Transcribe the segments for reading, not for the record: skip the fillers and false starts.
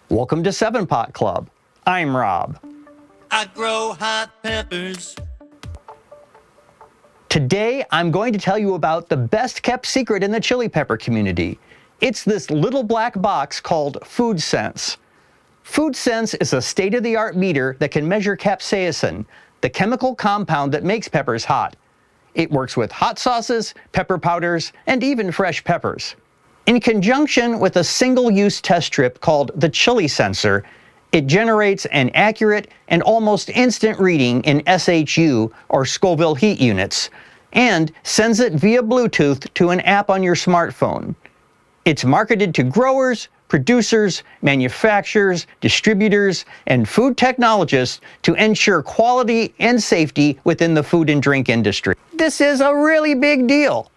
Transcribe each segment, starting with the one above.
Welcome to 7-Pot Club. I'm Rob. I grow hot peppers. Today, I'm going to tell you about the best kept secret in the chili pepper community. It's this little black box called Foodsense. Foodsense is a state-of-the-art meter that can measure capsaicin, the chemical compound that makes peppers hot. It works with hot sauces, pepper powders, and even fresh peppers. In conjunction with a single-use test strip called the chili sensor, it generates an accurate and almost instant reading in SHU, or Scoville heat units, and sends it via Bluetooth to an app on your smartphone. It's marketed to growers, producers, manufacturers, distributors, and food technologists to ensure quality and safety within the food and drink industry. This is a really big deal.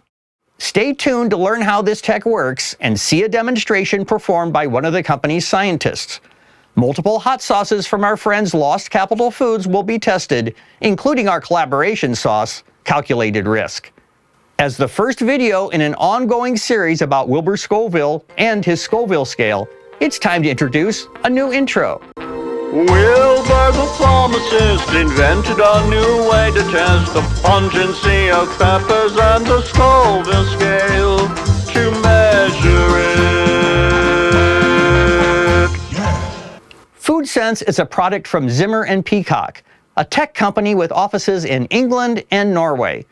Stay tuned to learn how this tech works and see a demonstration performed by one of the company's scientists. Multiple hot sauces from our friends Lost Capital Foods will be tested, including our collaboration sauce, Calculated Risk. As the first video in an ongoing series about Wilbur Scoville and his Scoville scale, it's time to introduce a new intro. Wilbur the pharmacist invented a new way to test the pungency of peppers and the Scoville scale to measure it. Foodsense is a product from Zimmer and Peacock, a tech company with offices in England and Norway.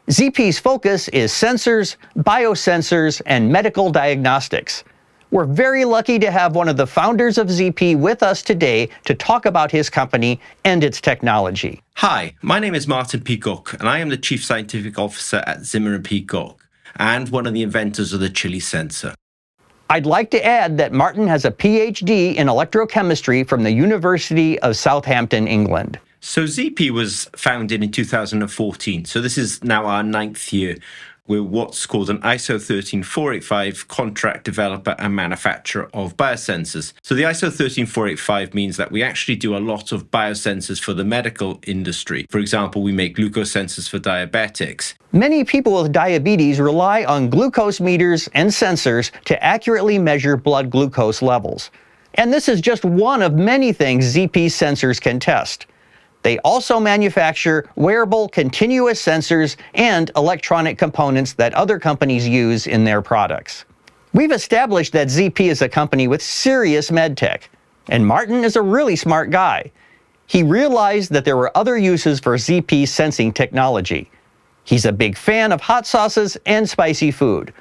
ZP's focus is sensors, biosensors, and medical diagnostics. We're very lucky to have one of the founders of ZP with us today to talk about his company and its technology. Hi, my name is Martin Peacock, and I am the Chief Scientific Officer at Zimmer and Peacock, and one of the inventors of the chili sensor. I'd like to add that Martin has a PhD in electrochemistry from the University of Southampton, England. So ZP was founded in 2014, so this is now our 9th year. We're what's called an ISO 13485 contract developer and manufacturer of biosensors. So the ISO 13485 means that we actually do a lot of biosensors for the medical industry. For example, we make glucose sensors for diabetics. Many people with diabetes rely on glucose meters and sensors to accurately measure blood glucose levels. And this is just one of many things ZP sensors can test. They also manufacture wearable continuous sensors and electronic components that other companies use in their products. We've established that ZP is a company with serious medtech, and Martin is a really smart guy. He realized that there were other uses for ZP sensing technology. He's a big fan of hot sauces and spicy food.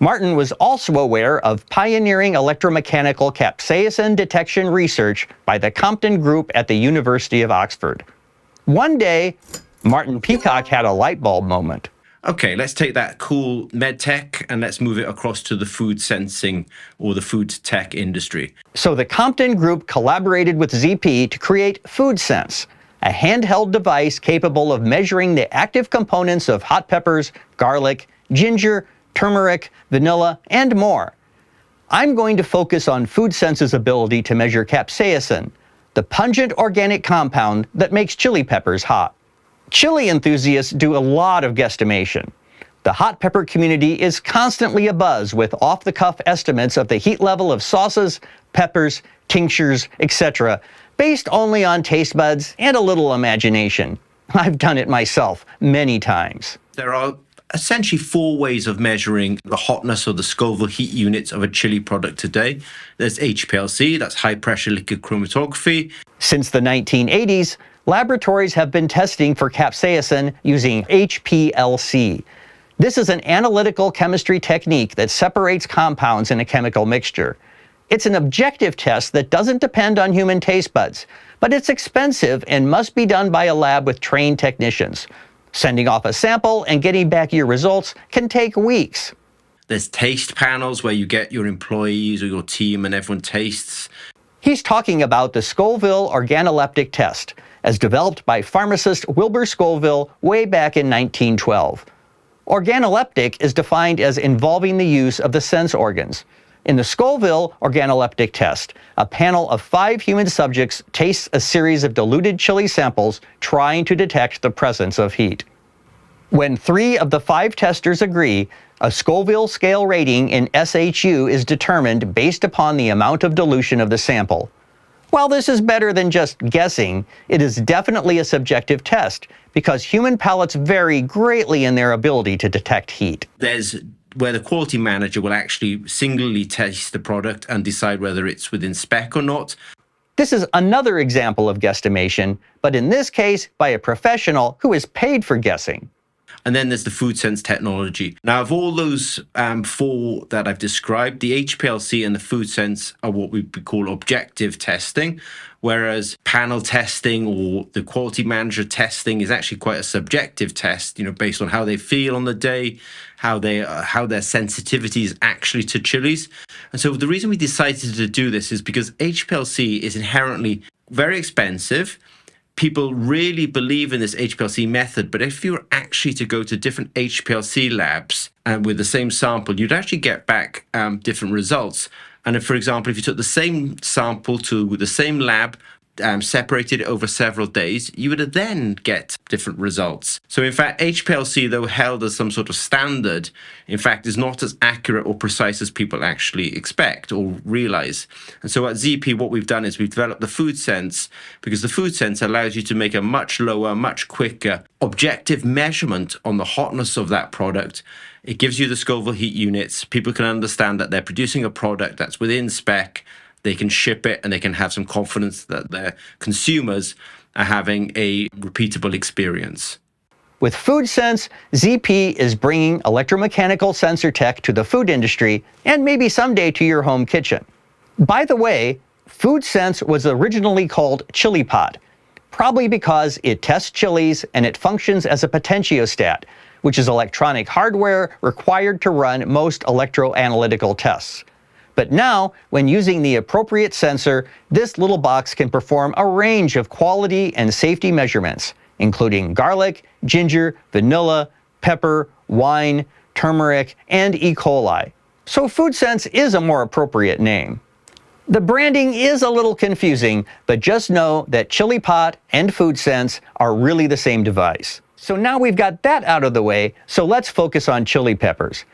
Martin was also aware of pioneering electromechanical capsaicin detection research by the Compton Group at the University of Oxford. One day, Martin Peacock had a light bulb moment. Okay, let's take that cool med tech and let's move it across to the food sensing or the food tech industry. So the Compton Group collaborated with ZP to create Foodsense, a handheld device capable of measuring the active components of hot peppers, garlic, ginger, turmeric, vanilla, and more. I'm going to focus on Foodsense's ability to measure capsaicin, the pungent organic compound that makes chili peppers hot. Chili enthusiasts do a lot of guesstimation. The hot pepper community is constantly abuzz with off-the-cuff estimates of the heat level of sauces, peppers, tinctures, etc., based only on taste buds and a little imagination. I've done it myself many times. There are essentially 4 ways of measuring the hotness of the Scoville heat units of a chili product today. There's HPLC, that's high pressure liquid chromatography. Since the 1980s, laboratories have been testing for capsaicin using HPLC. This is an analytical chemistry technique that separates compounds in a chemical mixture. It's an objective test that doesn't depend on human taste buds, but it's expensive and must be done by a lab with trained technicians. Sending off a sample and getting back your results can take weeks. There's taste panels where you get your employees or your team and everyone tastes. He's talking about the Scoville organoleptic test, as developed by pharmacist Wilbur Scoville way back in 1912. Organoleptic is defined as involving the use of the sense organs. In the Scoville organoleptic test, a panel of 5 human subjects tastes a series of diluted chili samples trying to detect the presence of heat. When 3 of the 5 testers agree, a Scoville scale rating in SHU is determined based upon the amount of dilution of the sample. While this is better than just guessing, it is definitely a subjective test because human palates vary greatly in their ability to detect heat. There's where the quality manager will actually singularly taste the product and decide whether it's within spec or not. This is another example of guesstimation, but in this case by a professional who is paid for guessing. And then there's the Foodsense technology. Now, of all those 4 that I've described, the HPLC and the Foodsense are what we call objective testing, whereas panel testing or the quality manager testing is actually quite a subjective test, based on how they feel on the day, how their sensitivity is actually to chilies. And so the reason we decided to do this is because HPLC is inherently very expensive. People really believe in this HPLC method, but if you were actually to go to different HPLC labs and with the same sample, you'd actually get back different results. And if, for example, if you took the same sample to the same lab, separated over several days, you would then get different results. So in fact, HPLC, though held as some sort of standard, in fact is not as accurate or precise as people actually expect or realize. And so at ZP, what we've done is we've developed the Foodsense, because the Foodsense allows you to make a much lower, much quicker objective measurement on the hotness of that product. It gives you the Scoville heat units. People can understand that they're producing a product that's within spec. They can ship it and they can have some confidence that their consumers are having a repeatable experience. With Foodsense, ZP is bringing electromechanical sensor tech to the food industry and maybe someday to your home kitchen. By the way, Foodsense was originally called Chili Pot, probably because it tests chilies and it functions as a potentiostat, which is electronic hardware required to run most electroanalytical tests. But now, when using the appropriate sensor, this little box can perform a range of quality and safety measurements, including garlic, ginger, vanilla, pepper, wine, turmeric, and E. coli. So Foodsense is a more appropriate name. The branding is a little confusing, but just know that Chili Pot and Foodsense are really the same device. So now we've got that out of the way, so let's focus on chili peppers.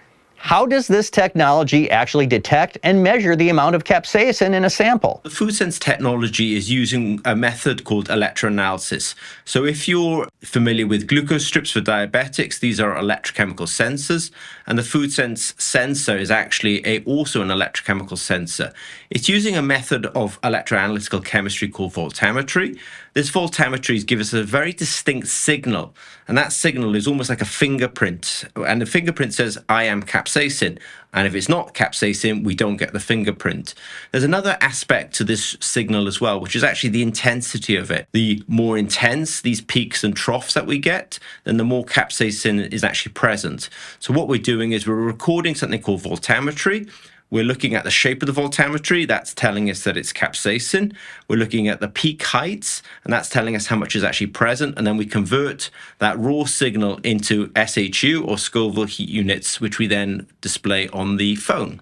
How does this technology actually detect and measure the amount of capsaicin in a sample? The Foodsense technology is using a method called electroanalysis. So if you're familiar with glucose strips for diabetics, these are electrochemical sensors, and the Foodsense sensor is actually also an electrochemical sensor. It's using a method of electroanalytical chemistry called voltammetry. This voltammetry gives us a very distinct signal, and that signal is almost like a fingerprint. And the fingerprint says, I am capsaicin. And if it's not capsaicin, we don't get the fingerprint. There's another aspect to this signal as well, which is actually the intensity of it. The more intense these peaks and troughs that we get, then the more capsaicin is actually present. So what we're doing is we're recording something called voltammetry. We're looking at the shape of the voltammetry, that's telling us that it's capsaicin. We're looking at the peak heights, and that's telling us how much is actually present. And then we convert that raw signal into SHU or Scoville heat units, which we then display on the phone.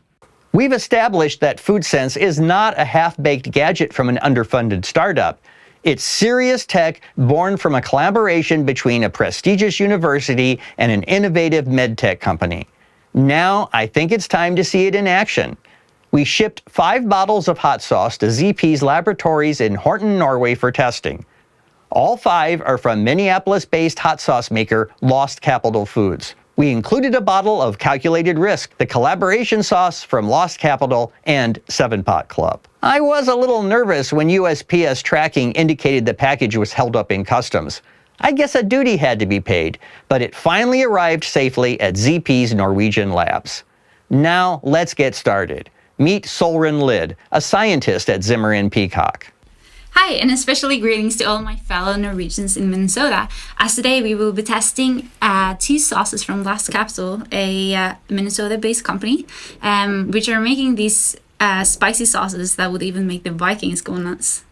We've established that Foodsense is not a half-baked gadget from an underfunded startup. It's serious tech born from a collaboration between a prestigious university and an innovative medtech company. Now, I think it's time to see it in action. We shipped 5 bottles of hot sauce to ZP's laboratories in Horten, Norway for testing. All 5 are from Minneapolis-based hot sauce maker Lost Capital Foods. We included a bottle of Calculated Risk, the collaboration sauce from Lost Capital and 7-Pot Club. I was a little nervous when USPS tracking indicated the package was held up in customs. I guess a duty had to be paid, but it finally arrived safely at ZP's Norwegian labs. Now let's get started. Meet Solren Lid, a scientist at Zimmer and Peacock. Hi, and especially greetings to all my fellow Norwegians in Minnesota, as today we will be testing 2 sauces from Lost Capital, a Minnesota-based company, which are making these spicy sauces that would even make the Vikings go nuts.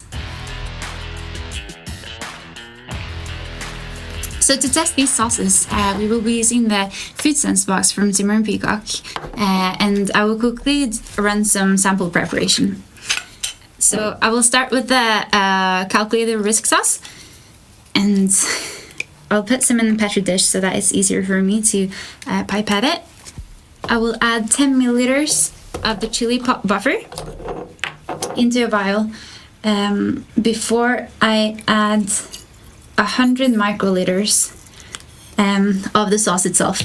So to test these sauces, we will be using the Foodsense box from Zimmer and Peacock, and I will quickly run some sample preparation. So I will start with the calculated risk sauce, and I'll put some in the petri dish so that it's easier for me to pipette it. I will add 10 milliliters of the chili pot buffer into a vial before I add 100 microliters of the sauce itself.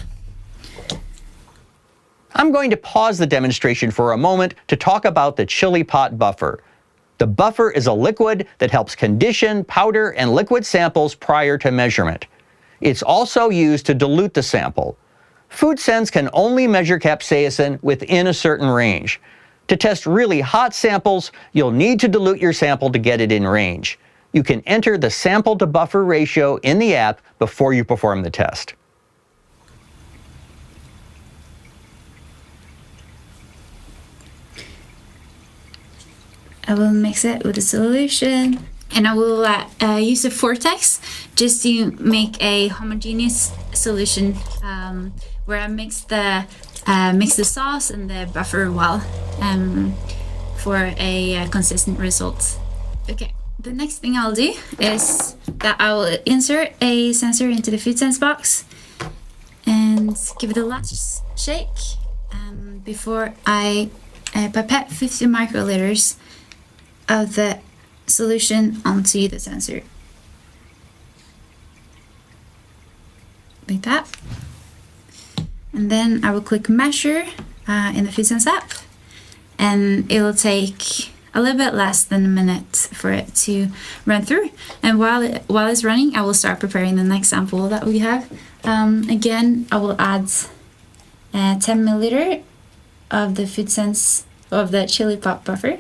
I'm going to pause the demonstration for a moment to talk about the chili pot buffer. The buffer is a liquid that helps condition powder and liquid samples prior to measurement. It's also used to dilute the sample. Foodsense can only measure capsaicin within a certain range. To test really hot samples, you'll need to dilute your sample to get it in range. You can enter the sample to buffer ratio in the app before you perform the test. I will mix it with a solution, and I will use a vortex just to make a homogeneous solution where I mix the sauce and the buffer well for a consistent result. Okay, the next thing I'll do is that I will insert a sensor into the Foodsense box and give it a last shake before I pipette 50 microliters of the solution onto the sensor. Like that. And then I will click measure in the Foodsense app, and it will take a little bit less than a minute for it to run through. And while it's running, I will start preparing the next sample that we have. Again, I will add 10 milliliter of the Foodsense of the chili pot buffer.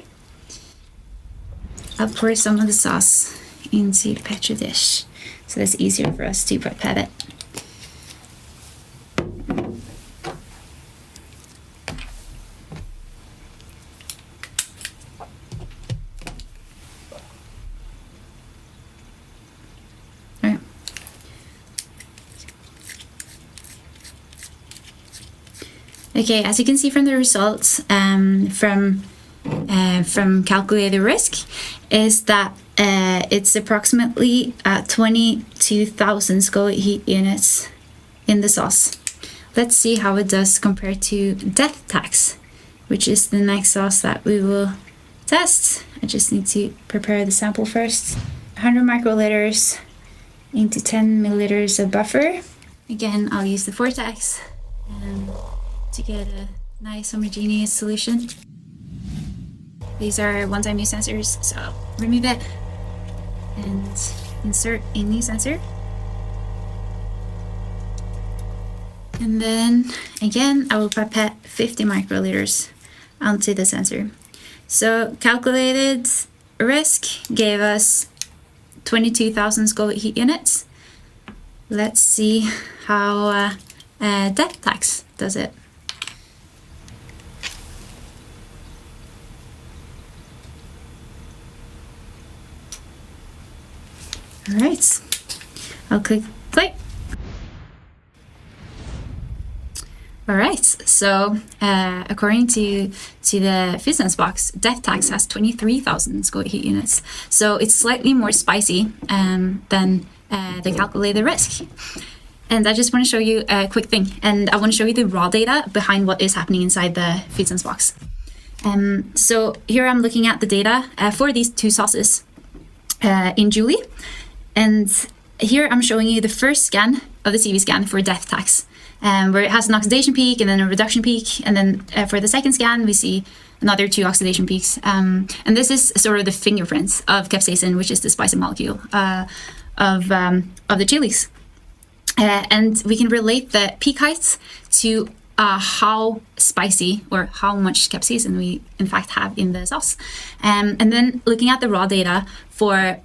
I'll pour some of the sauce into the petri dish so it's easier for us to pipette it. Alright. Okay, as you can see from the results from calculated risk, is that it's approximately 22,000 Scoville heat units in the sauce. Let's see how it does compared to death tax, which is the next sauce that we will test. I just need to prepare the sample first. 100 microliters into 10 milliliters of buffer. Again, I'll use the vortex to get a nice homogeneous solution. These are one-time use sensors, so remove it and insert a new sensor. And then again, I will pipette 50 microliters onto the sensor. So calculated risk gave us 22,000 Scoville heat units. Let's see how death tax does it. All right, I'll click play. All right, so according to the Foodsense box, death tax has 23,000 Scoville heat units. So it's slightly more spicy than the calculated risk. And I just want to show you a quick thing. And I want to show you the raw data behind what is happening inside the Foodsense box. So here I'm looking at the data for these two sauces in Julie. And here I'm showing you the first scan of the CV scan for death tax, where it has an oxidation peak and then a reduction peak. And then for the second scan, we see another 2 oxidation peaks. And this is sort of the fingerprints of capsaicin, which is the spicy molecule of the chilies. And we can relate the peak heights to how spicy or how much capsaicin we in fact have in the sauce. And then looking at the raw data for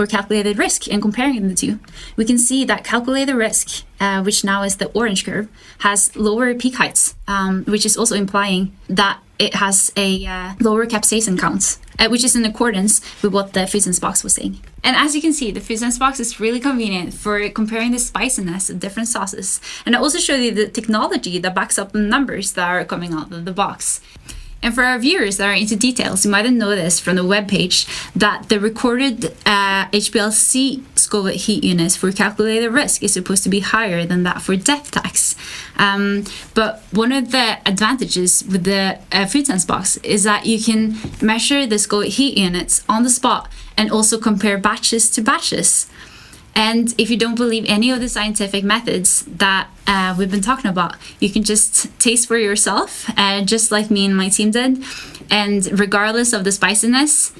calculated risk and comparing the two, we can see that calculated risk, which now is the orange curve, has lower peak heights, which is also implying that it has a lower capsaicin count, which is in accordance with what the Foodsense box was saying. And as you can see, the Foodsense box is really convenient for comparing the spiciness of different sauces. And I also show you the technology that backs up the numbers that are coming out of the box. And for our viewers that are into details, you might have noticed from the webpage that the recorded HPLC Scoville heat units for calculated risk is supposed to be higher than that for death tax. But one of the advantages with the Foodsense box is that you can measure the Scoville heat units on the spot and also compare batches to batches. And if you don't believe any of the scientific methods that we've been talking about, you can just taste for yourself, just like me and my team did. And regardless of the spiciness,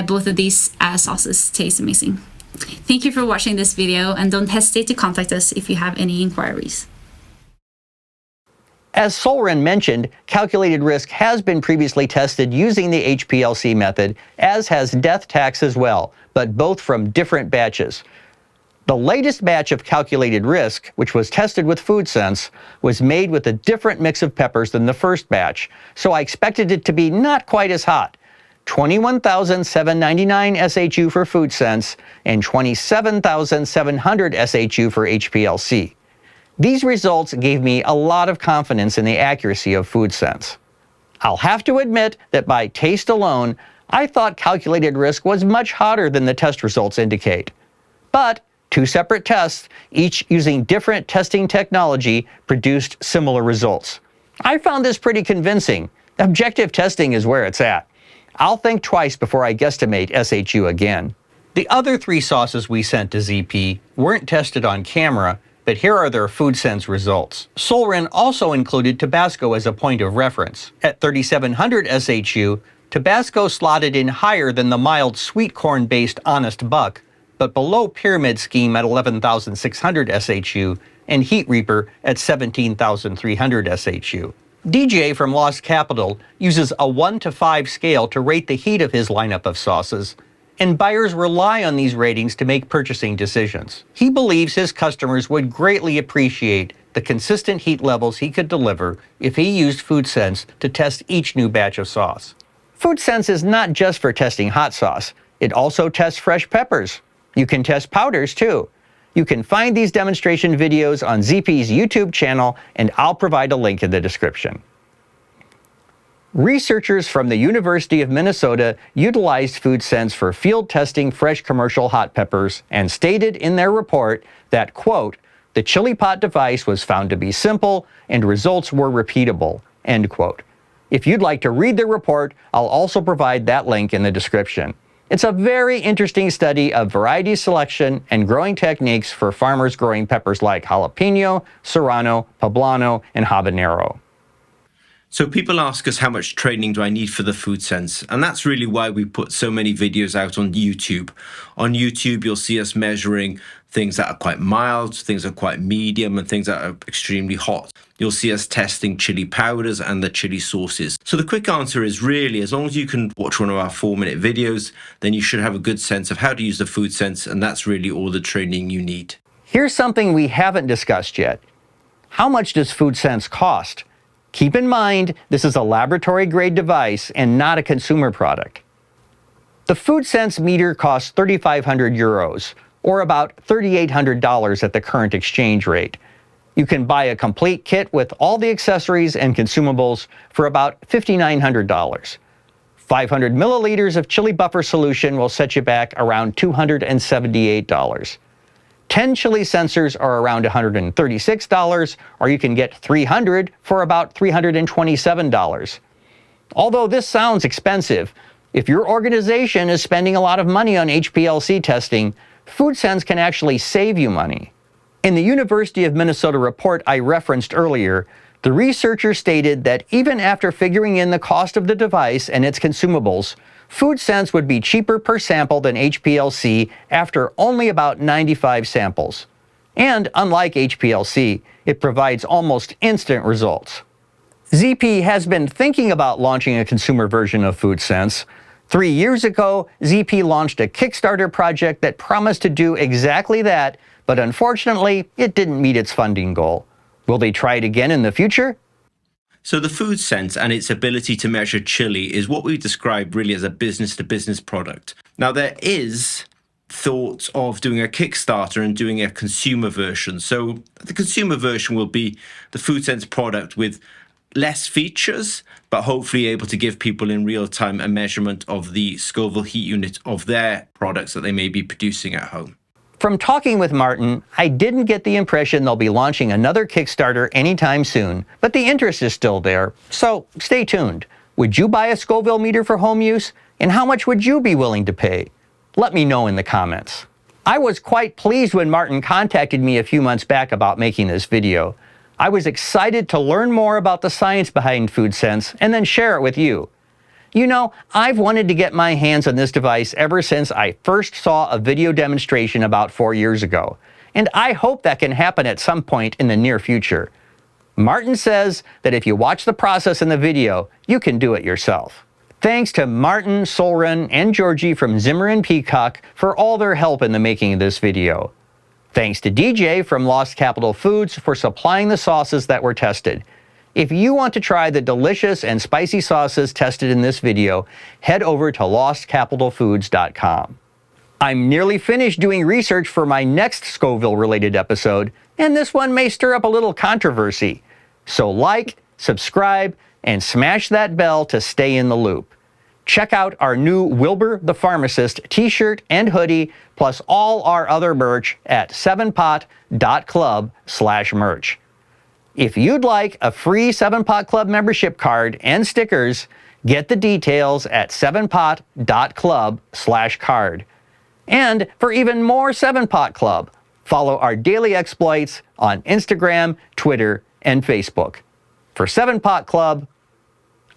both of these sauces taste amazing. Thank you for watching this video, and don't hesitate to contact us if you have any inquiries. As Solren mentioned, calculated risk has been previously tested using the HPLC method, as has death tax as well, but both from different batches. The latest batch of calculated risk, which was tested with Foodsense, was made with a different mix of peppers than the first batch, so I expected it to be not quite as hot. 21,799 SHU for Foodsense and 27,700 SHU for HPLC. These results gave me a lot of confidence in the accuracy of Foodsense. I'll have to admit that by taste alone, I thought calculated risk was much hotter than the test results indicate. But two separate tests, each using different testing technology, produced similar results. I found this pretty convincing. Objective testing is where it's at. I'll think twice before I guesstimate SHU again. The other three sauces we sent to ZP weren't tested on camera, but here are their Foodsense results. Solren also included Tabasco as a point of reference. At 3,700 SHU, Tabasco slotted in higher than the mild sweet corn-based Honest Buck, but below Pyramid Scheme at 11,600 SHU and Heat Reaper at 17,300 SHU. DJ from Lost Capital uses a 1 to 5 scale to rate the heat of his lineup of sauces, and buyers rely on these ratings to make purchasing decisions. He believes his customers would greatly appreciate the consistent heat levels he could deliver if he used Foodsense to test each new batch of sauce. Foodsense is not just for testing hot sauce. It also tests fresh peppers. You can test powders too. You can find these demonstration videos on ZP's YouTube channel, and I'll provide a link in the description. Researchers from the University of Minnesota utilized Foodsense for field testing fresh commercial hot peppers and stated in their report that, quote, "The chili pot device was found to be simple and results were repeatable," end quote. If you'd like to read the report, I'll also provide that link in the description. It's a very interesting study of variety selection and growing techniques for farmers growing peppers like jalapeno, serrano, poblano, and habanero. So people ask us, how much training do I need for the Foodsense? And that's really why we put so many videos out on YouTube. On YouTube, you'll see us measuring things that are quite mild, things that are quite medium, and things that are extremely hot. You'll see us testing chili powders and the chili sauces. So the quick answer is really, as long as you can watch one of our 4-minute videos, then you should have a good sense of how to use the Foodsense, and that's really all the training you need. Here's something we haven't discussed yet. How much does Foodsense cost? Keep in mind, this is a laboratory-grade device and not a consumer product. The Foodsense meter costs 3,500 euros, or about $3,800 at the current exchange rate. You can buy a complete kit with all the accessories and consumables for about $5,900. 500 milliliters of chili buffer solution will set you back around $278. 10 chili sensors are around $136, or you can get 300 for about $327. Although this sounds expensive, if your organization is spending a lot of money on HPLC testing, Foodsense can actually save you money. In the University of Minnesota report I referenced earlier, the researcher stated that even after figuring in the cost of the device and its consumables, Foodsense would be cheaper per sample than HPLC after only about 95 samples. And unlike HPLC, it provides almost instant results. ZP has been thinking about launching a consumer version of Foodsense. 3 years ago, ZP launched a Kickstarter project that promised to do exactly that, but unfortunately, it didn't meet its funding goal. Will they try it again in the future? So the Foodsense and its ability to measure chili is what we describe really as a business-to-business product. Now, there is thought of doing a Kickstarter and doing a consumer version. So the consumer version will be the Foodsense product with less features, but hopefully able to give people in real time a measurement of the Scoville heat unit of their products that they may be producing at home. From talking with Martin, I didn't get the impression they'll be launching another Kickstarter anytime soon, but the interest is still there, so stay tuned. Would you buy a Scoville meter for home use? And how much would you be willing to pay? Let me know in the comments. I was quite pleased when Martin contacted me a few months back about making this video. I was excited to learn more about the science behind Foodsense and then share it with you. You know, I've wanted to get my hands on this device ever since I first saw a video demonstration about 4 years ago, and I hope that can happen at some point in the near future. Martin says that if you watch the process in the video, you can do it yourself. Thanks to Martin, Solren, and Georgie from Zimmer and Peacock for all their help in the making of this video. Thanks to DJ from Lost Capital Foods for supplying the sauces that were tested. If you want to try the delicious and spicy sauces tested in this video, head over to lostcapitalfoods.com. I'm nearly finished doing research for my next Scoville-related episode, and this one may stir up a little controversy. So like, subscribe, and smash that bell to stay in the loop. Check out our new Wilbur the Pharmacist t-shirt and hoodie, plus all our other merch at 7pot.club/merch. If you'd like a free 7pot Club membership card and stickers, get the details at 7pot.club/card. And for even more 7pot Club, follow our daily exploits on Instagram, Twitter, and Facebook. For 7pot Club,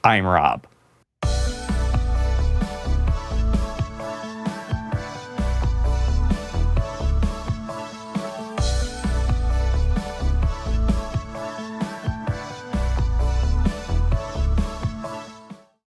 I'm Rob.